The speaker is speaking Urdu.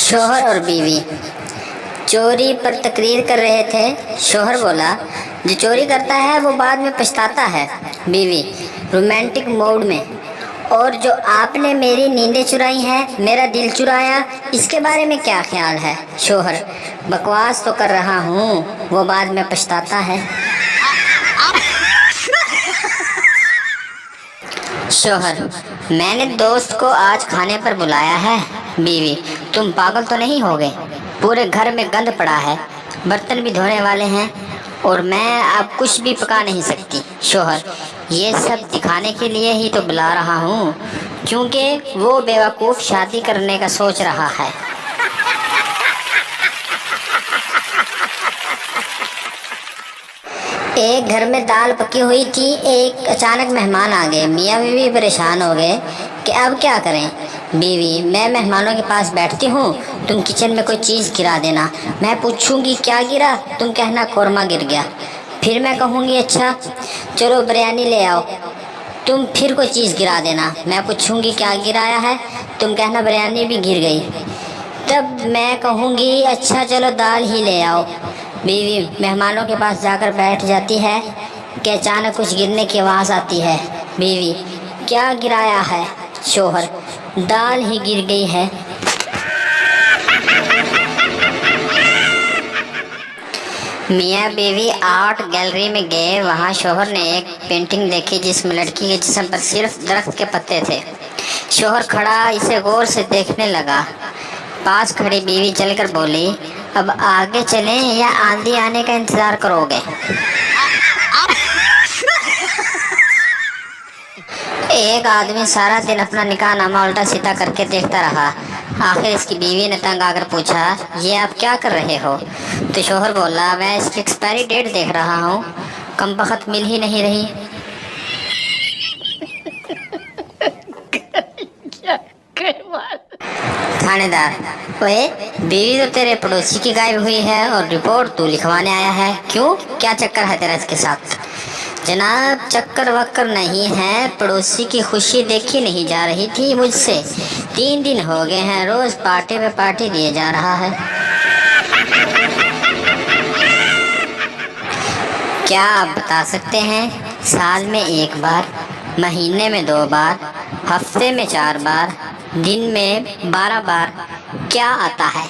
شوہر اور بیوی چوری پر تقریر کر رہے تھے۔ شوہر بولا، جو چوری کرتا ہے وہ بعد میں پچھتاتا ہے۔ بیوی رومانٹک موڈ میں، اور جو آپ نے میری نیندیں چرائی ہیں، میرا دل چرایا، اس کے بارے میں کیا خیال ہے؟ شوہر، بکواس تو کر رہا ہوں، وہ بعد میں پچھتاتا ہے۔ شوہر، میں نے دوست کو آج کھانے پر بلایا ہے۔ بیوی، تم پاگل تو نہیں ہو گئے؟ پورے گھر میں گند پڑا ہے، برتن بھی دھونے والے ہیں، اور میں اب کچھ بھی پکا نہیں سکتی۔ شوہر، یہ سب دکھانے کے لیے ہی تو بلا رہا ہوں، کیونکہ وہ بیوقوف شادی کرنے کا سوچ رہا ہے۔ ایک گھر میں دال پکی ہوئی تھی، ایک اچانک مہمان آ گئے۔ میاں بیوی پریشان ہو گئے کہ اب کیا کریں۔ بیوی، میں مہمانوں کے پاس بیٹھتی ہوں، تم کچن میں کوئی چیز گرا دینا، میں پوچھوں گی کیا گرا، تم کہنا قورمہ گر گیا، پھر میں کہوں گی اچھا چلو بریانی لے آؤ، تم پھر کوئی چیز گرا دینا، میں پوچھوں گی کیا گرایا ہے، تم کہنا بریانی بھی گر گئی، تب میں کہوں گی اچھا چلو دال ہی لے آؤ۔ بیوی مہمانوں کے پاس جا کر بیٹھ جاتی ہے کہ اچانک کچھ گرنے کی آواز آتی ہے۔ بیوی، کیا گرایا ہے؟ شوہر، دال ہی گر گئی ہے۔ میاں بیوی آرٹ گیلری میں گئے۔ وہاں شوہر نے ایک پینٹنگ دیکھی جس میں لڑکی کے جسم پر صرف درخت کے پتے تھے۔ شوہر کھڑا اسے غور سے دیکھنے لگا۔ پاس کھڑی بیوی چل کر بولی، اب آگے چلیں یا آندھی آنے کا انتظار کرو گے؟ ایک آدمی سارا دن اپنا نکاح نامہ الٹا سیدھا کر کے دیکھتا رہا۔ آخر اس کی بیوی نے تنگ آ کر پوچھا، یہ آپ کیا کر رہے ہو؟ تو شوہر بولا، میں اس کی ایکسپائری ڈیٹ دیکھ رہا ہوں، کمبخت مل ہی نہیں رہی۔ تھانے دار، اوئے بیوی تو تیرے پڑوسی کی غائب ہوئی ہے اور رپورٹ تو لکھوانے آیا ہے، کیوں؟ کیا چکر ہے تیرا اس کے ساتھ؟ جناب، چکر وکر نہیں ہے، پڑوسی کی خوشی دیکھی نہیں جا رہی تھی مجھ سے، 3 دن ہو گئے ہیں روز پارٹی پہ پارٹی دیے جا رہا ہے۔ کیا آپ بتا سکتے ہیں سال میں 1 بار، مہینے میں 2 بار، ہفتے میں 4 بار، دن میں 12 بار کیا آتا ہے؟